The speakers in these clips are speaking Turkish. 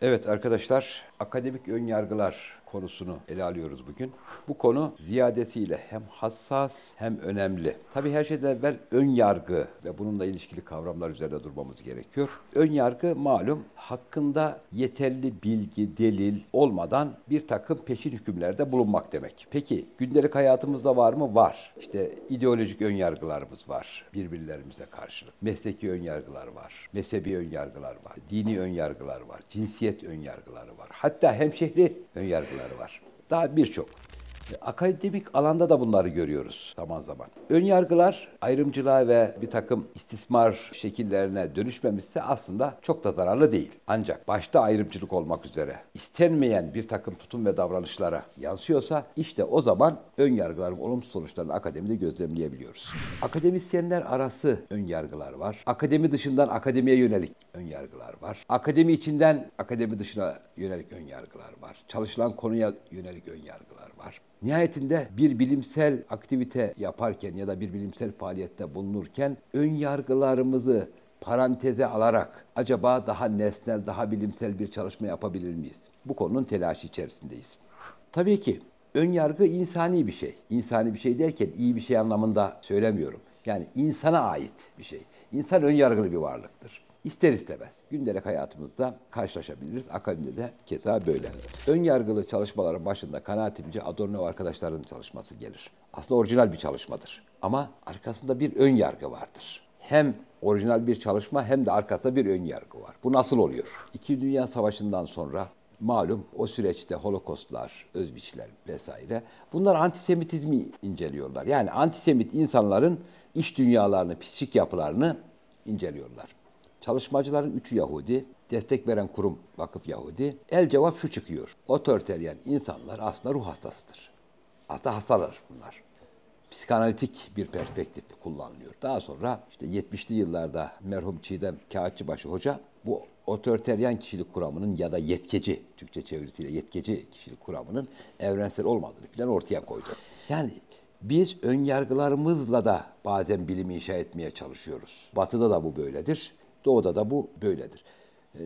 Evet arkadaşlar, akademik önyargılar konusunu ele alıyoruz bugün. Bu konu ziyadesiyle hem hassas hem önemli. Tabii her şeyden evvel ön yargı ve bununla ilişkili kavramlar üzerinde durmamız gerekiyor. Ön yargı malum hakkında yeterli bilgi, delil olmadan bir takım peşin hükümlerde bulunmak demek. Peki gündelik hayatımızda var mı? Var. İşte ideolojik ön yargılarımız var birbirlerimize karşılık. Mesleki ön yargılar var. Mezhebi ön yargılar var. Dini ön yargılar var. Cinsiyet ön yargıları var. Hatta hemşehri ön yargıları var. Daha birçok. Akademik alanda da bunları görüyoruz zaman zaman. Önyargılar ayrımcılığa ve bir takım istismar şekillerine dönüşmemişse aslında çok da zararlı değil. Ancak başta ayrımcılık olmak üzere istenmeyen bir takım tutum ve davranışlara yansıyorsa işte o zaman önyargıların olumsuz sonuçlarını akademide gözlemleyebiliyoruz. Akademisyenler arası önyargılar var. Akademi dışından akademiye yönelik önyargılar var. Akademi içinden akademi dışına yönelik önyargılar var. Çalışılan konuya yönelik önyargılar var. Nihayetinde bir bilimsel aktivite yaparken ya da bir bilimsel faaliyette bulunurken ön yargılarımızı paranteze alarak acaba daha nesnel, daha bilimsel bir çalışma yapabilir miyiz? Bu konunun telaşı içerisindeyiz. Tabii ki ön yargı insani bir şey. İnsani bir şey derken iyi bir şey anlamında söylemiyorum. Yani insana ait bir şey. İnsan ön yargılı bir varlıktır. İster istemez gündelik hayatımızda karşılaşabiliriz. Akademide de keza böyle. Ön yargılı çalışmaların başında kanaatimce Adorno ve arkadaşlarının çalışması gelir. Aslında orijinal bir çalışmadır. Ama arkasında bir ön yargı vardır. Hem orijinal bir çalışma hem de arkasında bir ön yargı var. Bu nasıl oluyor? İkinci Dünya Savaşı'ndan sonra malum o süreçte Holokostlar, Özbiçler vesaire bunlar antisemitizmi inceliyorlar. Yani antisemit insanların iç dünyalarını, psikik yapılarını inceliyorlar. Çalışmacıların üçü Yahudi, destek veren kurum vakıf Yahudi. El cevap şu çıkıyor. Otoriteryen insanlar aslında ruh hastasıdır. Aslında hastalar bunlar. Psikanalitik bir perspektif kullanılıyor. Daha sonra işte 70'li yıllarda merhum Çiğdem Kağıtçıbaşı Hoca bu otoriteryen kişilik kuramının ya da yetkeci, Türkçe çevirisiyle yetkeci kişilik kuramının evrensel olmadığını falan ortaya koydu. Yani biz önyargılarımızla da bazen bilim inşa etmeye çalışıyoruz. Batı'da da bu böyledir. Doğu'da da bu böyledir.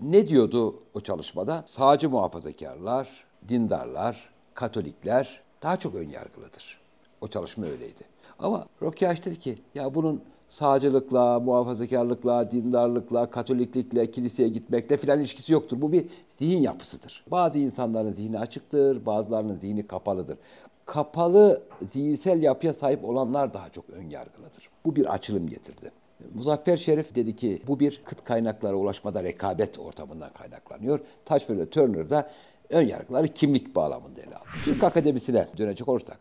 Ne diyordu o çalışmada? Sağcı muhafazakarlar, dindarlar, Katolikler daha çok önyargılıdır. O çalışma öyleydi. Ama Rokyaj dedi ki ya bunun sağcılıkla, muhafazakarlıkla, dindarlıkla, katoliklikle, kiliseye gitmekle filan ilişkisi yoktur. Bu bir zihin yapısıdır. Bazı insanların zihni açıktır, bazılarının zihni kapalıdır. Kapalı zihinsel yapıya sahip olanlar daha çok önyargılıdır. Bu bir açılım getirdi. Muzaffer Şerif dedi ki bu bir kıt kaynaklara ulaşmada rekabet ortamından kaynaklanıyor. Touchwell ve Turner da ön yargıları kimlik bağlamında ele aldı. Türk akademisine dönecek olursak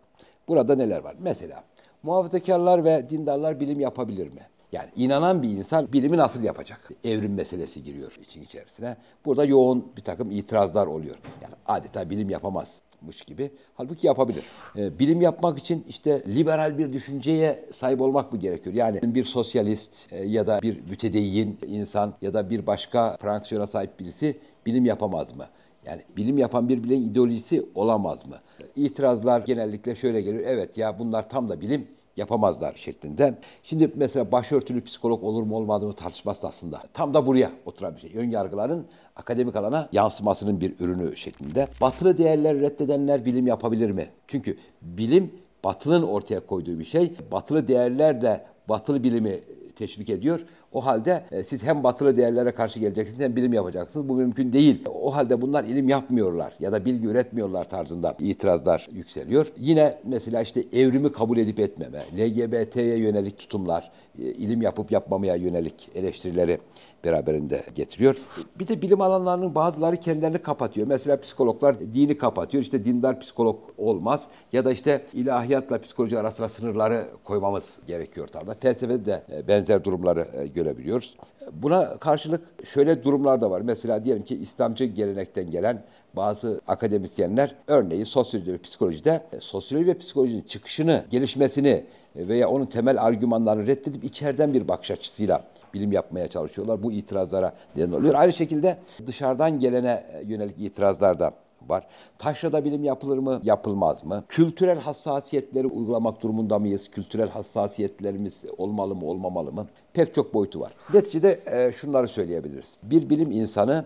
burada neler var? Mesela muhafazakarlar ve dindarlar bilim yapabilir mi? Yani inanan bir insan bilimi nasıl yapacak? Evrim meselesi giriyor için içerisine. Burada yoğun bir takım itirazlar oluyor. Yani adeta bilim yapamazmış gibi. Halbuki yapabilir. Bilim yapmak için işte liberal bir düşünceye sahip olmak mı gerekiyor? Yani bir sosyalist ya da bir mütedeyyin insan ya da bir başka fraksiyona sahip birisi bilim yapamaz mı? Yani bilim yapan bir bilim ideolojisi olamaz mı? İtirazlar genellikle şöyle geliyor. Evet ya bunlar tam da bilim yapamazlar şeklinde. Şimdi mesela başörtülü psikolog olur mu olmadığı mı tartışması aslında. Tam da buraya oturan bir şey. Önyargıların akademik alana yansımasının bir ürünü şeklinde. Batılı değerler reddedenler bilim yapabilir mi? Çünkü bilim Batılı'nın ortaya koyduğu bir şey. Batılı değerler de batılı bilimi teşvik ediyor. O halde siz hem batılı değerlere karşı geleceksiniz hem bilim yapacaksınız. Bu mümkün değil. O halde bunlar ilim yapmıyorlar ya da bilgi üretmiyorlar tarzında itirazlar yükseliyor. Yine mesela işte evrimi kabul edip etmeme, LGBT'ye yönelik tutumlar, ilim yapıp yapmamaya yönelik eleştirileri beraberinde getiriyor. Bir de bilim alanlarının bazıları kendilerini kapatıyor. Mesela psikologlar dini kapatıyor. İşte dindar psikolog olmaz. Ya da işte ilahiyatla psikoloji arasında sınırları koymamız gerekiyor tarzda. Felsefede de benzer durumları görebiliyoruz. Buna karşılık şöyle durumlar da var. Mesela diyelim ki İslamcı gelenekten gelen bazı akademisyenler örneğin sosyoloji ve psikolojide sosyoloji ve psikolojinin çıkışını, gelişmesini veya onun temel argümanlarını reddedip içeriden bir bakış açısıyla bilim yapmaya çalışıyorlar. Bu itirazlara neden oluyor. Aynı şekilde dışarıdan gelene yönelik itirazlar da var. Taşrada bilim yapılır mı, yapılmaz mı? Kültürel hassasiyetleri uygulamak durumunda mıyız? Kültürel hassasiyetlerimiz olmalı mı, olmamalı mı? Pek çok boyutu var. Neticede şunları söyleyebiliriz. Bir bilim insanı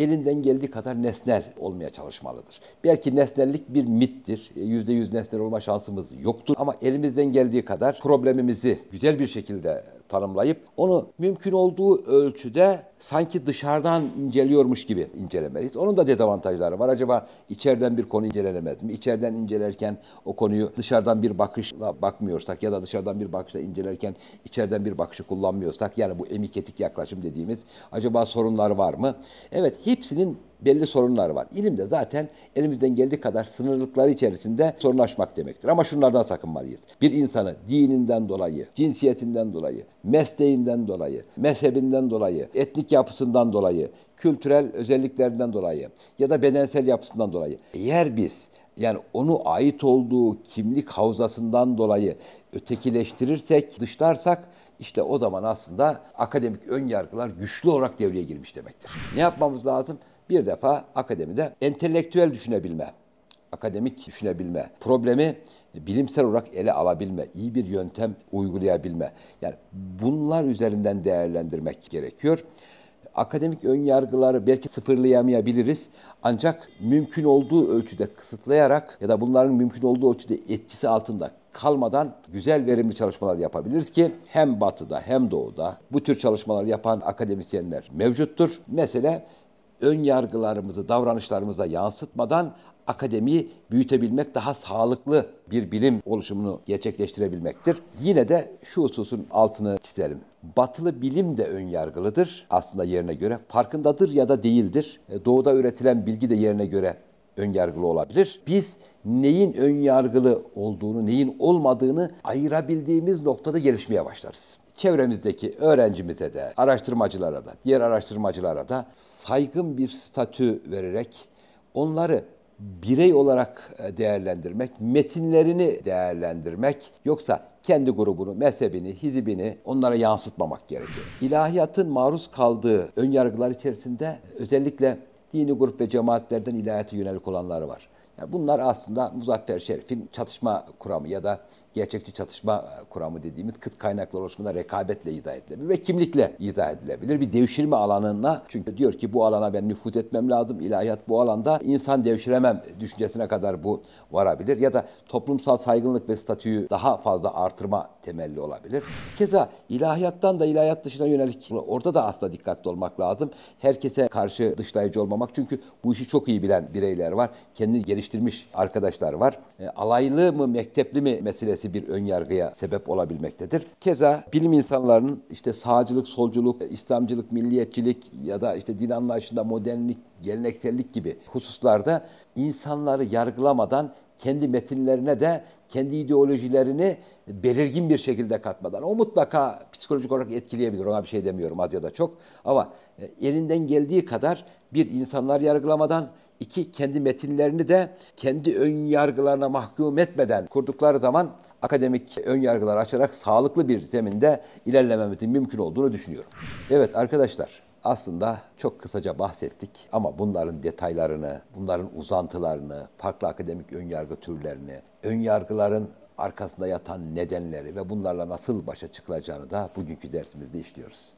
elinden geldiği kadar nesnel olmaya çalışmalıdır. Belki nesnellik bir mittir. %100 nesnel olma şansımız yoktur. Ama elimizden geldiği kadar problemimizi güzel bir şekilde tanımlayıp onu mümkün olduğu ölçüde sanki dışarıdan inceliyormuş gibi incelemeliyiz. Onun da dezavantajları var. Acaba içeriden bir konu incelenemez mi? İçeriden incelerken o konuyu dışarıdan bir bakışla bakmıyorsak ya da dışarıdan bir bakışla incelerken içeriden bir bakışı kullanmıyorsak, yani bu emiketik yaklaşım dediğimiz, acaba sorunlar var mı? Evet, hepsinin belli sorunlar var. İlim de zaten elimizden geldiği kadar sınırlıkları içerisinde sorun aşmak demektir. Ama şunlardan sakınmalıyız. Bir insanı dininden dolayı, cinsiyetinden dolayı, mesleğinden dolayı, mezhebinden dolayı, etnik yapısından dolayı, kültürel özelliklerinden dolayı ya da bedensel yapısından dolayı, eğer biz yani onu ait olduğu kimlik havzasından dolayı ötekileştirirsek, dışlarsak, işte o zaman aslında akademik ön yargılar güçlü olarak devreye girmiş demektir. Ne yapmamız lazım? Bir defa akademide entelektüel düşünebilme, akademik düşünebilme, problemi bilimsel olarak ele alabilme, iyi bir yöntem uygulayabilme. Yani bunlar üzerinden değerlendirmek gerekiyor. Akademik ön yargıları belki sıfırlayamayabiliriz. Ancak mümkün olduğu ölçüde kısıtlayarak ya da bunların mümkün olduğu ölçüde etkisi altında kalmadan güzel, verimli çalışmalar yapabiliriz ki hem Batı'da hem Doğu'da bu tür çalışmalar yapan akademisyenler mevcuttur. Mesele ön yargılarımızı davranışlarımıza yansıtmadan akademiyi büyütebilmek, daha sağlıklı bir bilim oluşumunu gerçekleştirebilmektir. Yine de şu hususun altını çizelim. Batılı bilim de ön yargılıdır aslında yerine göre. Farkındadır ya da değildir. Doğuda üretilen bilgi de yerine göre ön yargılı olabilir. Biz neyin ön yargılı olduğunu, neyin olmadığını ayırabildiğimiz noktada gelişmeye başlarız. Çevremizdeki öğrencimize de, araştırmacılara da, diğer araştırmacılara da saygın bir statü vererek onları birey olarak değerlendirmek, metinlerini değerlendirmek, yoksa kendi grubunu, mezhebini, hizibini onlara yansıtmamak gerekir. İlahiyatın maruz kaldığı önyargılar içerisinde özellikle dini grup ve cemaatlerden ilahiyata yönelik olanları var. Yani bunlar aslında Muzaffer Şerif'in çatışma kuramı ya da gerçekçi çatışma kuramı dediğimiz kıt kaynaklı oluşumunda rekabetle izah edilebilir ve kimlikle izah edilebilir. Bir devşirme alanına, çünkü diyor ki bu alana ben nüfuz etmem lazım, ilahiyat bu alanda insan devşiremem düşüncesine kadar bu varabilir. Ya da toplumsal saygınlık ve statüyü daha fazla artırma temelli olabilir. Keza ilahiyattan da ilahiyat dışına yönelik, orada da aslında dikkatli olmak lazım. Herkese karşı dışlayıcı olmamak, çünkü bu işi çok iyi bilen bireyler var. Kendini geliştirmiş arkadaşlar var. Alaylı mı, mektepli mi meselesi bir önyargıya sebep olabilmektedir. Keza bilim insanlarının işte sağcılık, solculuk, İslamcılık, milliyetçilik ya da işte din anlayışında modernlik, geleneksellik gibi hususlarda insanları yargılamadan kendi metinlerine de kendi ideolojilerini belirgin bir şekilde katmadan, o mutlaka psikolojik olarak etkileyebilir, ona bir şey demiyorum az ya da çok, ama elinden geldiği kadar bir, insanlar yargılamadan, iki, kendi metinlerini de kendi ön yargılarına mahkum etmeden kurdukları zaman akademik ön yargılar açarak sağlıklı bir zeminde ilerlememizin mümkün olduğunu düşünüyorum. Evet arkadaşlar, aslında çok kısaca bahsettik ama bunların detaylarını, bunların uzantılarını, farklı akademik önyargı türlerini, önyargıların arkasında yatan nedenleri ve bunlarla nasıl başa çıkılacağını da bugünkü dersimizde işliyoruz.